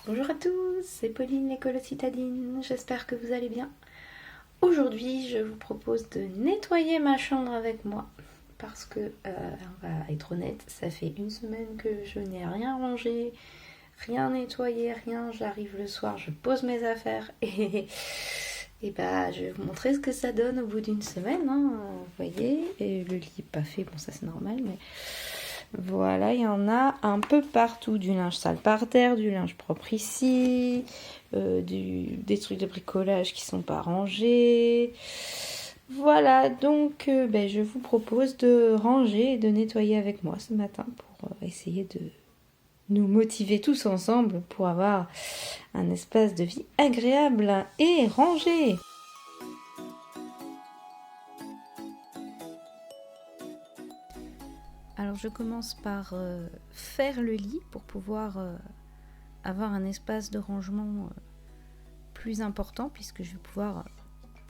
Bonjour à tous, c'est Pauline l'écolo citadine, j'espère que vous allez bien. Aujourd'hui je vous propose de nettoyer ma chambre avec moi parce que, on va être honnête, ça fait une semaine que je n'ai rien rangé, rien nettoyé, rien. J'arrive le soir, je pose mes affaires et bah je vais vous montrer ce que ça donne au bout d'une semaine, hein, vous voyez. Et le lit n'est pas fait, bon ça c'est normal, mais voilà, il y en a un peu partout, du linge sale par terre, du linge propre ici, des trucs de bricolage qui sont pas rangés. Voilà, donc je vous propose de ranger et de nettoyer avec moi ce matin pour essayer de nous motiver tous ensemble pour avoir un espace de vie agréable et rangé. Alors je commence par faire le lit pour pouvoir avoir un espace de rangement plus important, puisque je vais pouvoir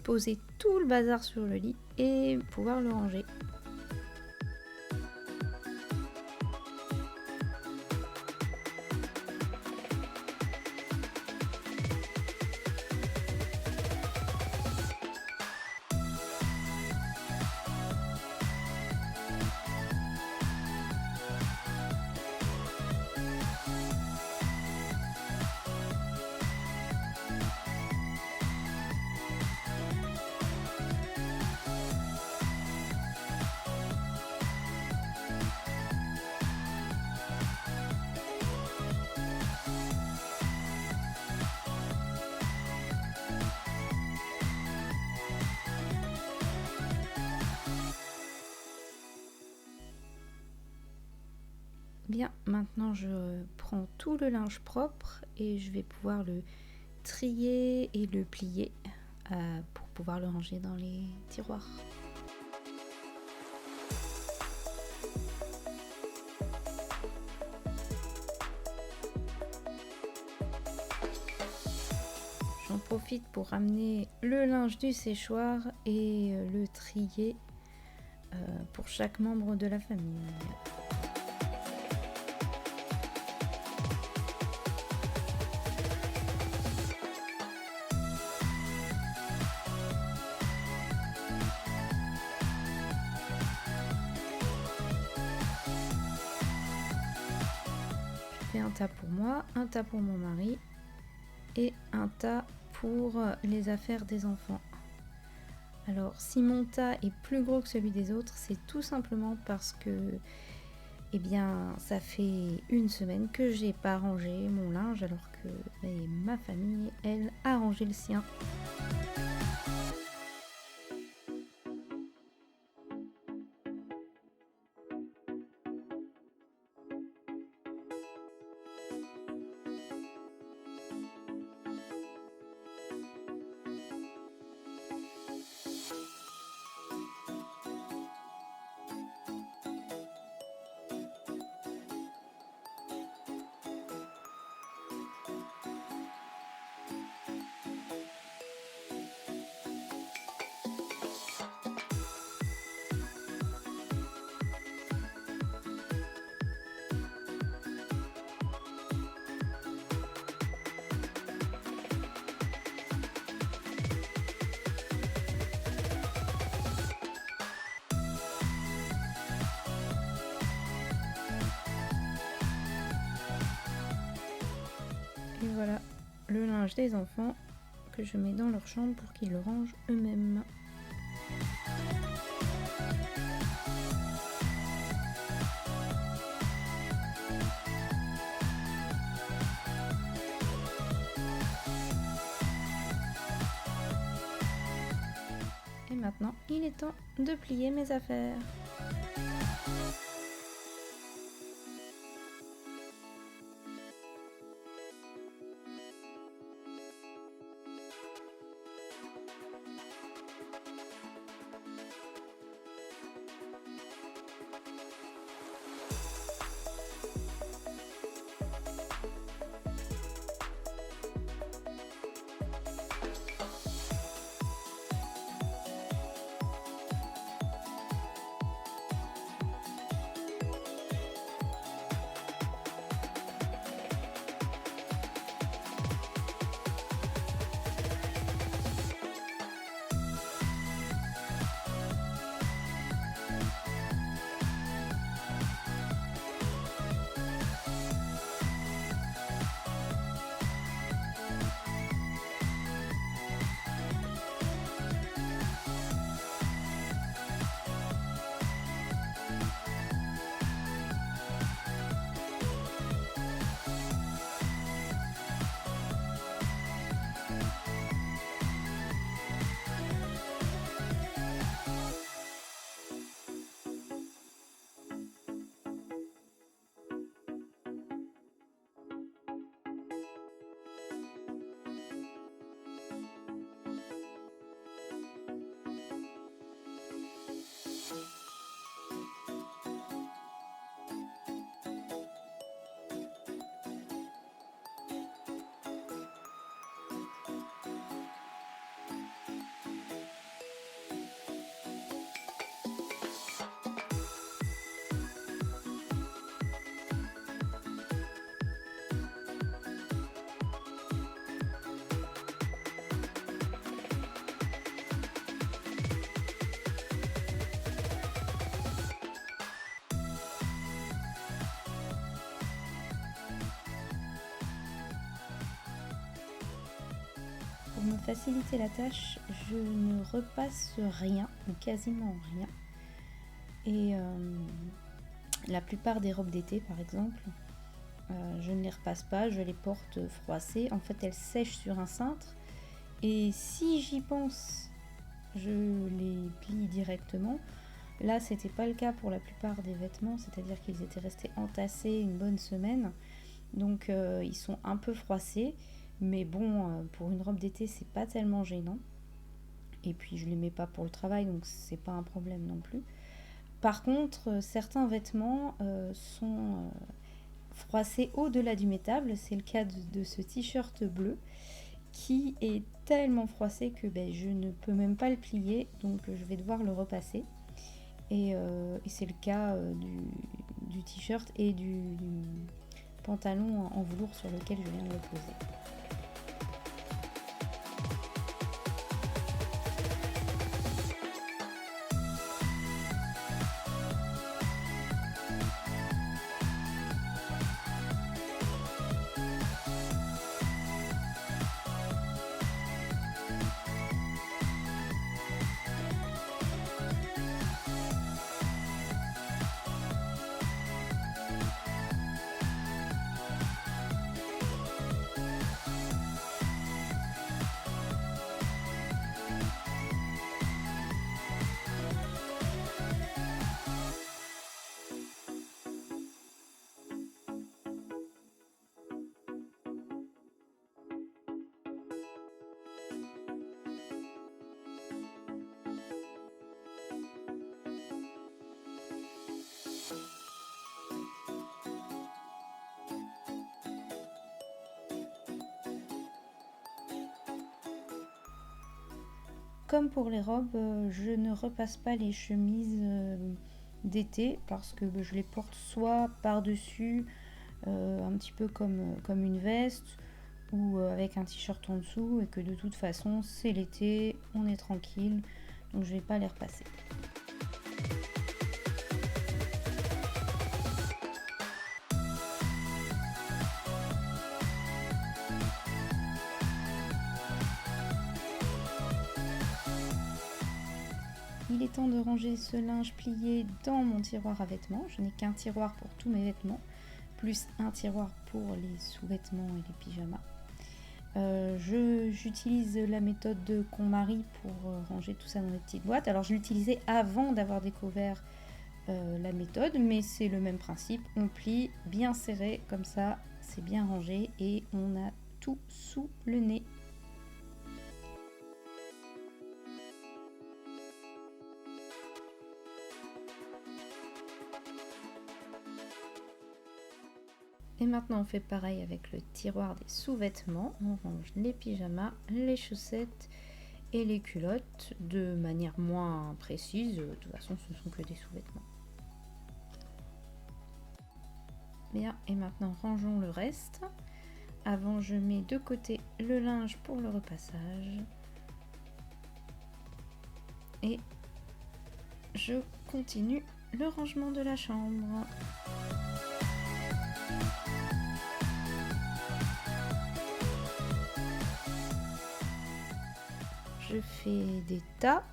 poser tout le bazar sur le lit et pouvoir le ranger. Bien, maintenant je prends tout le linge propre et je vais pouvoir le trier et le plier pour pouvoir le ranger dans les tiroirs. J'en profite pour ramener le linge du séchoir et le trier pour chaque membre de la famille. Un tas pour moi, un tas pour mon mari et un tas pour les affaires des enfants. Alors si mon tas est plus gros que celui des autres, c'est tout simplement parce que ça fait une semaine que j'ai pas rangé mon linge alors que ma famille, elle, a rangé le sien. Et voilà le linge des enfants que je mets dans leur chambre pour qu'ils le rangent eux-mêmes. Et maintenant, il est temps de plier mes affaires. me faciliter la tâche, je ne repasse rien, ou quasiment rien. Et la plupart des robes d'été, par exemple, je ne les repasse pas, je les porte froissées. En fait, elles sèchent sur un cintre. Et si j'y pense, je les plie directement. Là, c'était pas le cas pour la plupart des vêtements, c'est-à-dire qu'ils étaient restés entassés une bonne semaine. Donc, ils sont un peu froissés. Mais bon, pour une robe d'été, c'est pas tellement gênant. Et puis, je les mets pas pour le travail, donc c'est pas un problème non plus. Par contre, certains vêtements sont froissés au-delà du métable. C'est le cas de ce t-shirt bleu qui est tellement froissé que je ne peux même pas le plier, donc je vais devoir le repasser. Et c'est le cas du t-shirt et du pantalon en velours sur lequel je viens de le poser. Comme pour les robes, je ne repasse pas les chemises d'été parce que je les porte soit par-dessus, un petit peu comme une veste, ou avec un t-shirt en dessous, et que de toute façon c'est l'été, on est tranquille, donc je vais pas les repasser. Il est temps de ranger ce linge plié dans mon tiroir à vêtements. Je n'ai qu'un tiroir pour tous mes vêtements, plus un tiroir pour les sous-vêtements et les pyjamas. J'utilise la méthode de KonMari pour ranger tout ça dans des petites boîtes. Alors je l'utilisais avant d'avoir découvert la méthode, mais c'est le même principe. On plie bien serré, comme ça c'est bien rangé et on a tout sous le nez. Et maintenant on fait pareil avec le tiroir des sous-vêtements. On range les pyjamas, les chaussettes et les culottes de manière moins précise. De toute façon ce ne sont que des sous-vêtements. Bien, et maintenant rangeons le reste. Avant je mets de côté le linge pour le repassage. Et je continue le rangement de la chambre. Je fais des tas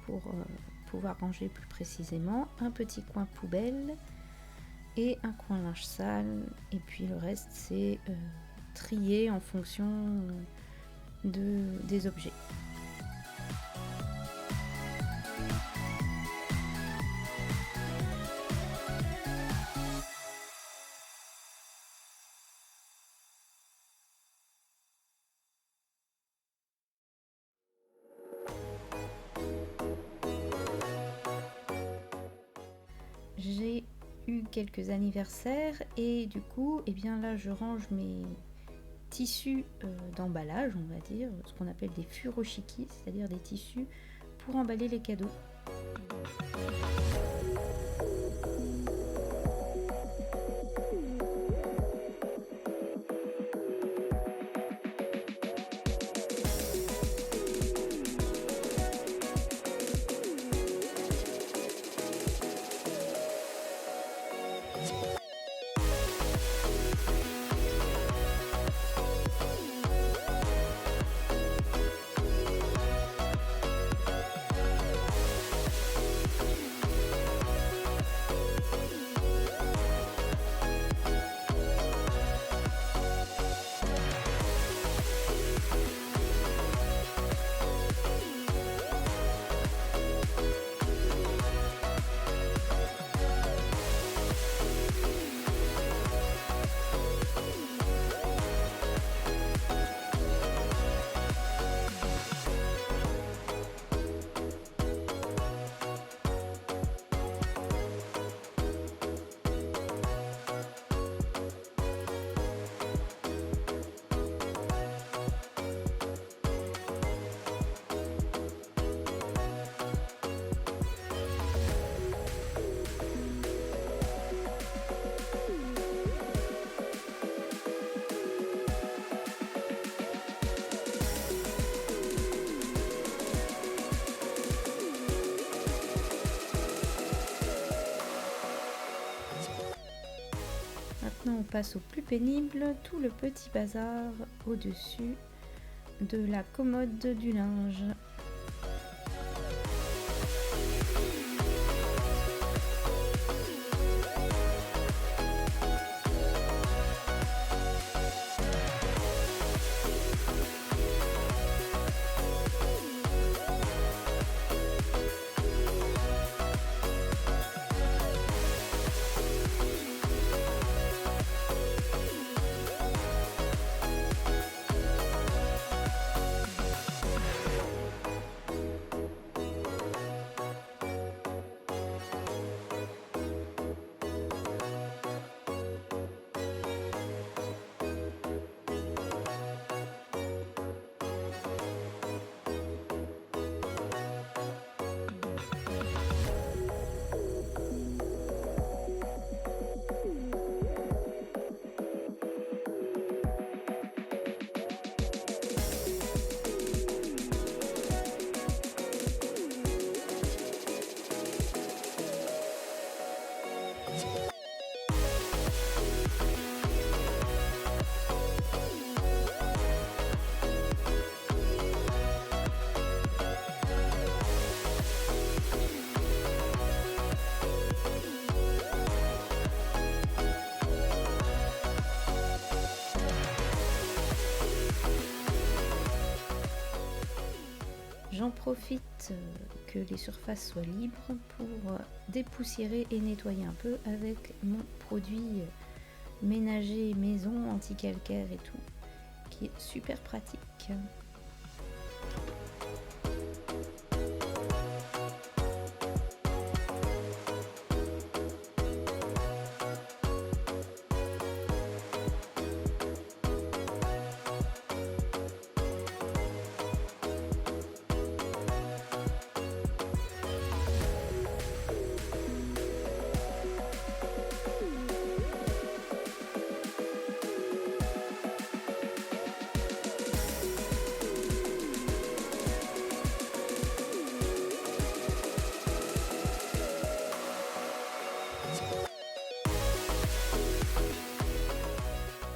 pour pouvoir ranger plus précisément, un petit coin poubelle et un coin linge sale, et puis le reste c'est trié en fonction des objets. J'ai eu quelques anniversaires et du coup, là je range mes tissus d'emballage, on va dire, ce qu'on appelle des furoshiki, c'est-à-dire des tissus pour emballer les cadeaux. Maintenant on passe au plus pénible, tout le petit bazar au-dessus de la commode du linge. J'en profite que les surfaces soient libres pour dépoussiérer et nettoyer un peu avec mon produit ménager maison anti-calcaire et tout, qui est super pratique.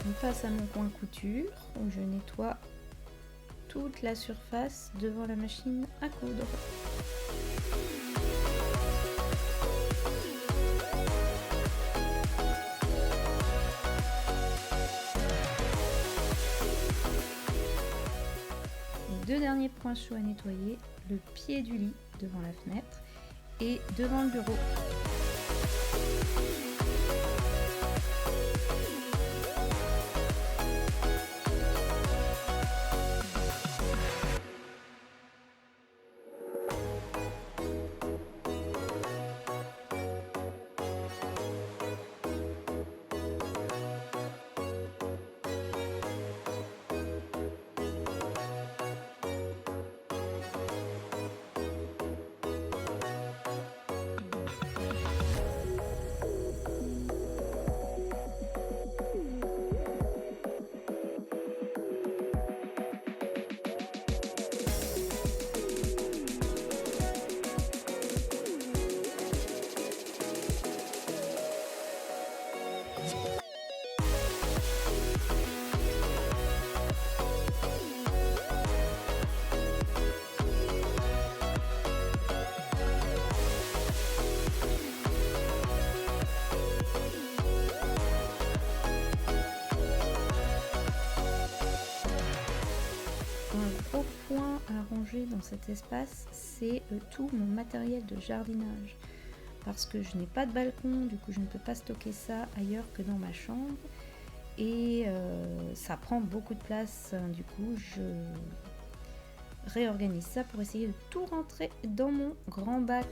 On passe à mon coin couture où je nettoie toute la surface devant la machine à coudre. Les deux derniers points chauds à nettoyer, le pied du lit devant la fenêtre et devant le bureau. À ranger dans cet espace, c'est tout mon matériel de jardinage parce que je n'ai pas de balcon, du coup je ne peux pas stocker ça ailleurs que dans ma chambre et ça prend beaucoup de place, du coup je réorganise ça pour essayer de tout rentrer dans mon grand bac.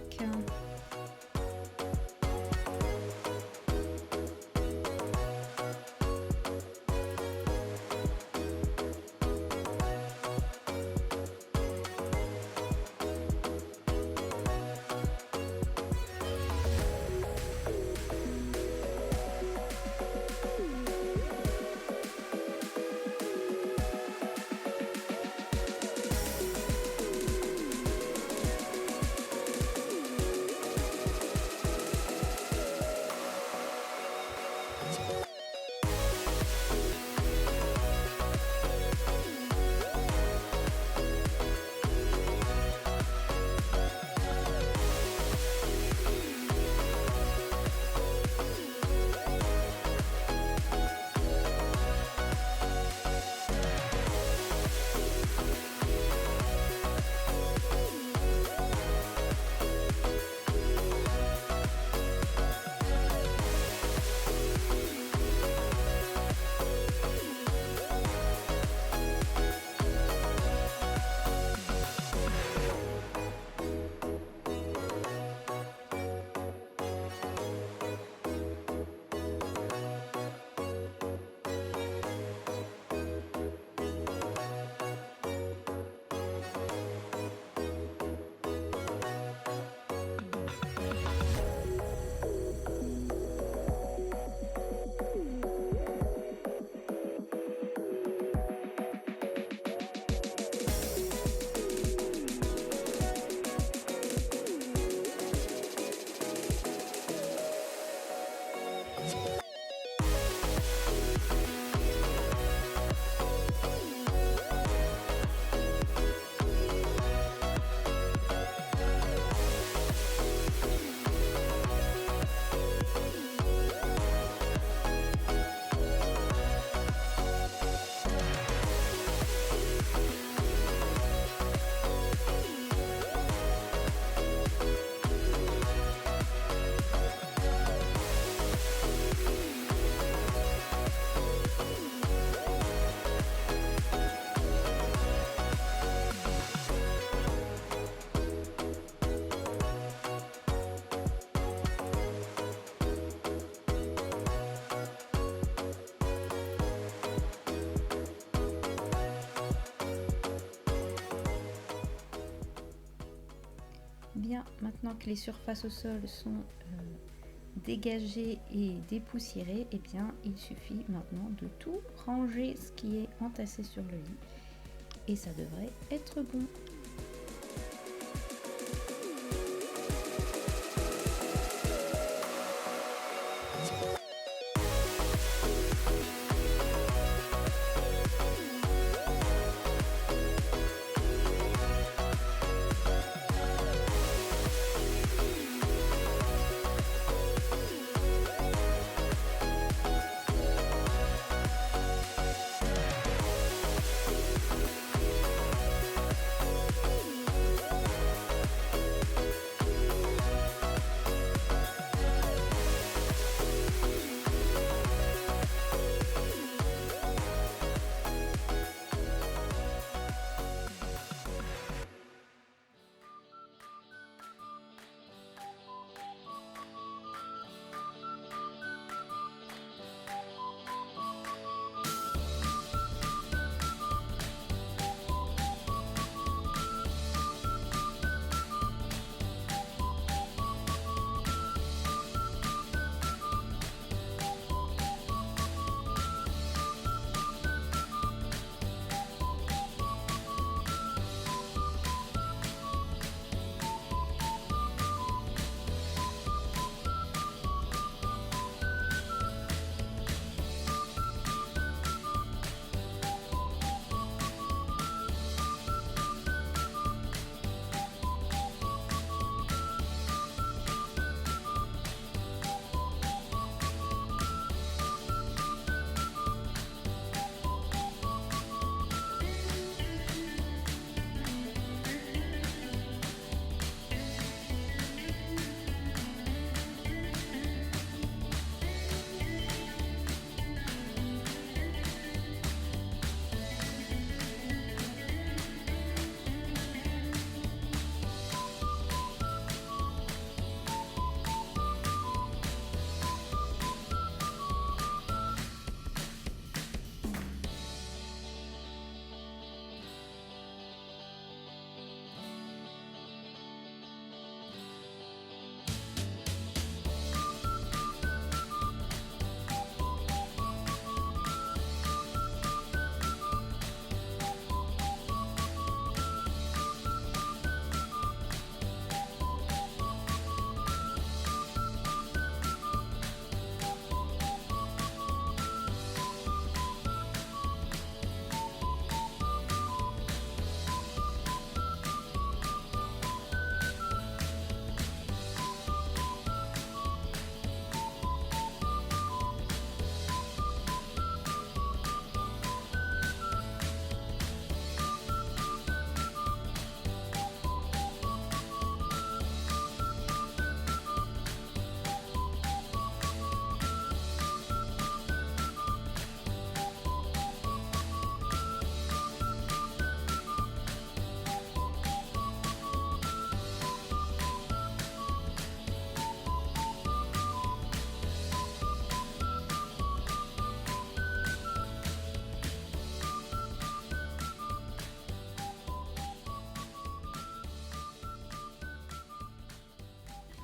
Bien, maintenant que les surfaces au sol sont dégagées et dépoussiérées, eh bien, il suffit maintenant de tout ranger ce qui est entassé sur le lit et ça devrait être bon.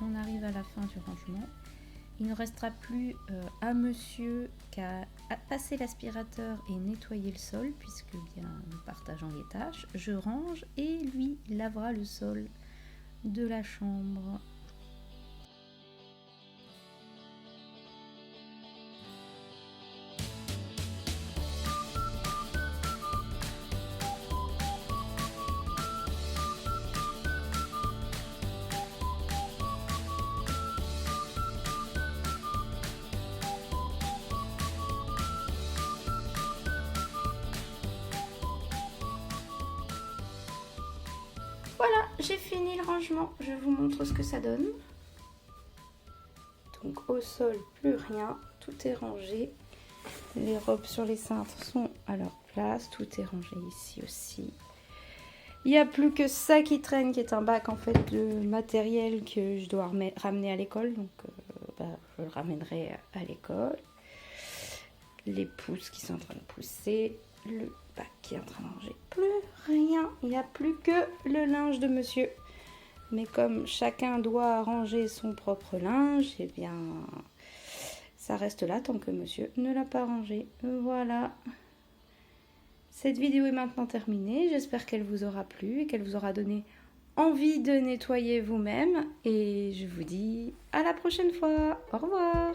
On arrive à la fin du rangement. Il ne restera plus à monsieur qu'à passer l'aspirateur et nettoyer le sol, puisque bien nous partageons les tâches. Je range et lui lavera le sol de la chambre. Voilà, j'ai fini le rangement. Je vous montre ce que ça donne. Donc au sol, plus rien. Tout est rangé. Les robes sur les cintres sont à leur place. Tout est rangé ici aussi. Il n'y a plus que ça qui traîne, qui est un bac en fait de matériel que je dois ramener à l'école. Donc je le ramènerai à l'école. Les pousses qui sont en train de pousser. Le bac qui est en train de ranger. Plus rien. Il n'y a plus que le linge de monsieur. Mais comme chacun doit ranger son propre linge, eh bien, ça reste là tant que monsieur ne l'a pas rangé. Voilà. Cette vidéo est maintenant terminée. J'espère qu'elle vous aura plu et qu'elle vous aura donné envie de nettoyer vous-même. Et je vous dis à la prochaine fois. Au revoir.